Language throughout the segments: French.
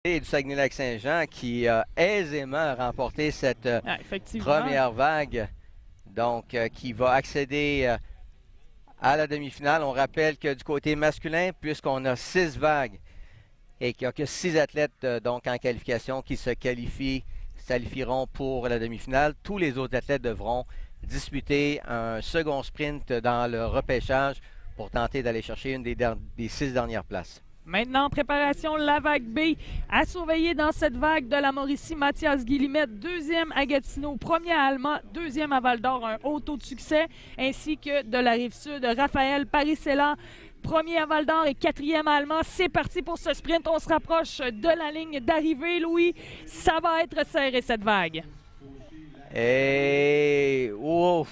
du Saguenay-Lac-Saint-Jean qui a aisément remporté cette première vague, donc qui va accéder à la demi-finale. On rappelle que du côté masculin, puisqu'on a 6 vagues et qu'il n'y a que 6 athlètes donc en qualification qui se qualifieront pour la demi-finale, tous les autres athlètes devront disputer un second sprint dans le repêchage pour tenter d'aller chercher une des 6 dernières places. Maintenant, en préparation, la vague B. À surveiller dans cette vague de la Mauricie, Mathias Guillemette, deuxième à Gatineau, premier à Alma, deuxième à Val-d'Or, un haut taux de succès, ainsi que de la Rive-Sud, Raphaël Parisella, premier à Val-d'Or et quatrième à Alma. C'est parti pour ce sprint. On se rapproche de la ligne d'arrivée, Louis. Ça va être serré, cette vague. Et... ouf!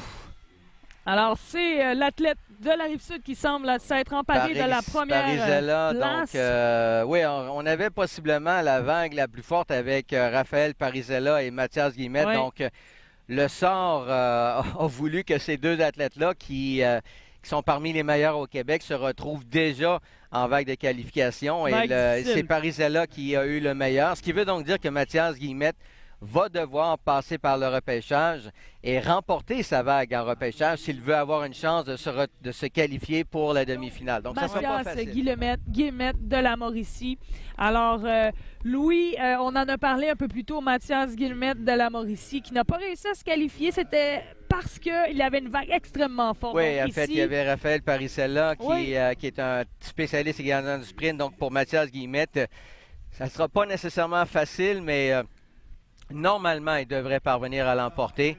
Alors, c'est l'athlète de la Rive-Sud qui semble s'être emparé de la première Parisella, place. Donc, oui, on avait possiblement la vague la plus forte avec Raphaël Parisella et Mathias Guillemette. Oui. Donc, le sort a voulu que ces deux athlètes-là, qui sont parmi les meilleurs au Québec, se retrouvent déjà en vague de qualification. Et c'est Parisella qui a eu le meilleur. Ce qui veut donc dire que Mathias Guillemette va devoir passer par le repêchage et remporter sa vague en repêchage s'il veut avoir une chance de se qualifier pour la demi-finale. Donc, ça sera pas facile. Guillemette de la Mauricie. Alors, Louis, on en a parlé un peu plus tôt, Mathias Guillemette de la Mauricie, qui n'a pas réussi à se qualifier. C'était parce qu'il y avait une vague extrêmement forte. Oui, donc, en fait, il y avait Raphaël Parisella qui est un spécialiste également du sprint. Donc, pour Mathias Guillemette, ça ne sera pas nécessairement facile, mais... normalement, il devrait parvenir à l'emporter.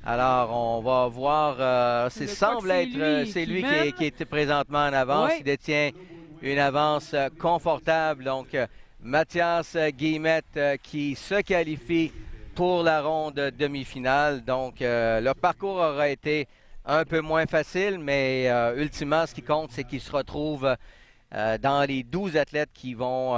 Alors, on va voir. C'est lui qui est présentement en avance. Oui. Il détient une avance confortable. Donc, Mathias Guillemette qui se qualifie pour la ronde demi-finale. Donc, le parcours aura été un peu moins facile, mais ultimement, ce qui compte, c'est qu'il se retrouve dans les 12 athlètes qui vont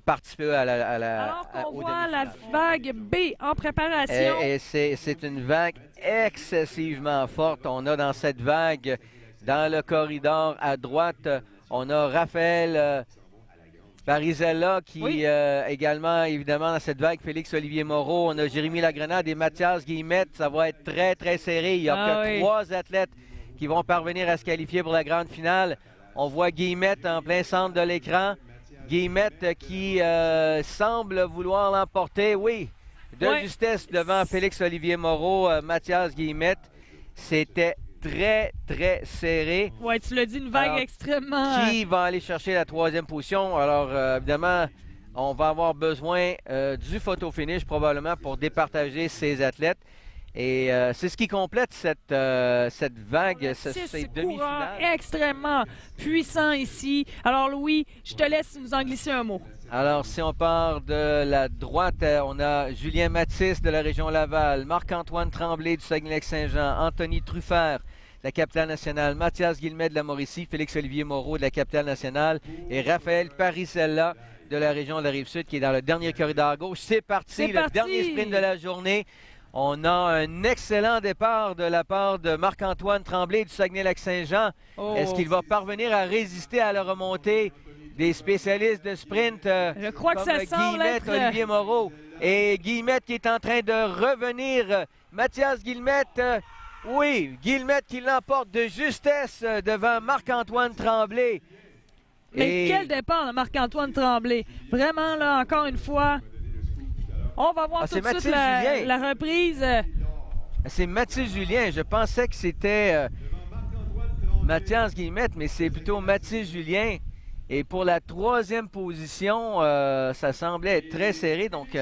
participer Alors qu'on voit la vague B en préparation. Et c'est une vague excessivement forte. On a dans cette vague, dans le corridor à droite, on a Raphaël Parisella qui également, évidemment, dans cette vague, Félix-Olivier Moreau. On a Jérémy Lagrenade et Mathias Guillemette. Ça va être très, très serré. Il n'y a que 3 athlètes qui vont parvenir à se qualifier pour la grande finale. On voit Guillemette en plein centre de l'écran. Guillemette qui semble vouloir l'emporter, de justesse devant Félix-Olivier Moreau, Mathias Guillemette. C'était très, très serré. Oui, tu l'as dit, une vague extrêmement... Qui va aller chercher la 3e position? Alors, évidemment, on va avoir besoin du photo-finish probablement pour départager ces athlètes. Et c'est ce qui complète cette vague, ces demi-finales. Extrêmement puissant ici. Alors Louis, je te laisse nous en glisser un mot. Alors si on part de la droite, on a Julien Mathis de la région Laval, Marc-Antoine Tremblay du Saguenay-Lac-Saint-Jean, Anthony Truffert de la capitale nationale, Mathias Guillemette de la Mauricie, Félix-Olivier Moreau de la capitale nationale et Raphaël Parisella de la région de la Rive-Sud qui est dans le dernier corridor à gauche. C'est parti, le dernier sprint de la journée. On a un excellent départ de la part de Marc-Antoine Tremblay du Saguenay-Lac-Saint-Jean. Est-ce qu'il va parvenir à résister à la remontée des spécialistes de sprint Je crois que ça semble Guillemette, Olivier Moreau et Guillemette qui est en train de revenir. Mathias Guillemette, Guillemette qui l'emporte de justesse devant Marc-Antoine Tremblay. Mais quel départ de Marc-Antoine Tremblay. Vraiment, là, encore une fois... On va voir tout de suite la reprise. C'est Mathis Julien. Je pensais que c'était Mathias Guillemette, mais c'est plutôt Mathis Julien. Et pour la 3e position, ça semblait être très serré. Donc,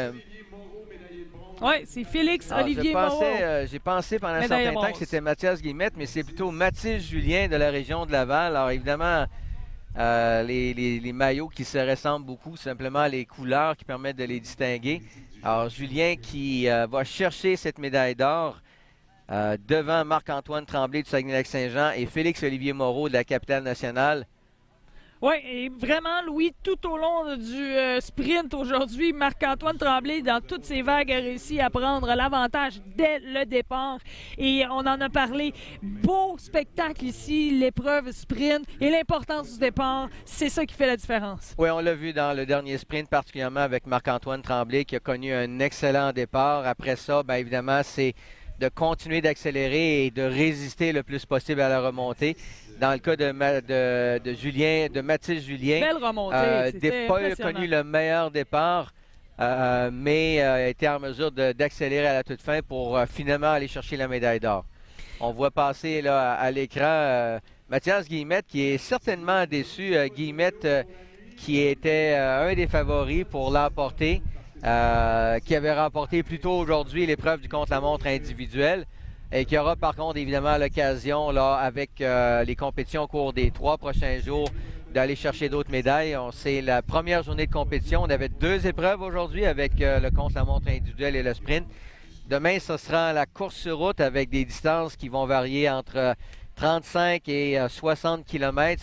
c'est Félix-Olivier Moreau. J'ai pensé pendant un certain temps que c'était Mathias Guillemette, mais c'est plutôt Mathis Julien de la région de Laval. Alors, évidemment... les maillots qui se ressemblent beaucoup, simplement les couleurs qui permettent de les distinguer. Alors, Julien qui va chercher cette médaille d'or devant Marc-Antoine Tremblay du Saguenay-Lac-Saint-Jean et Félix-Olivier Moreau de la capitale nationale. Oui, et vraiment, Louis, tout au long du sprint aujourd'hui, Marc-Antoine Tremblay, dans toutes ses vagues, a réussi à prendre l'avantage dès le départ. Et on en a parlé. Beau spectacle ici, l'épreuve sprint et l'importance du départ, c'est ça qui fait la différence. Oui, on l'a vu dans le dernier sprint, particulièrement avec Marc-Antoine Tremblay, qui a connu un excellent départ. Après ça, bien évidemment, c'est de continuer d'accélérer et de résister le plus possible à la remontée. Dans le cas de Mathis Julien, belle remontée, c'était pas impressionnant. connu le meilleur départ, mais a été en mesure d'accélérer à la toute fin pour finalement aller chercher la médaille d'or. On voit passer là, à l'écran Mathias Guillemette, qui est certainement déçu. Guillemette, qui était un des favoris pour l'emporter, qui avait remporté plus tôt aujourd'hui l'épreuve du contre-la-montre individuelle et qui aura par contre évidemment l'occasion là avec les compétitions au cours des 3 prochains jours d'aller chercher d'autres médailles. C'est la première journée de compétition. On avait 2 épreuves aujourd'hui avec le contre-la-montre individuel et le sprint. Demain, ce sera la course sur route avec des distances qui vont varier entre 35 et 60 km.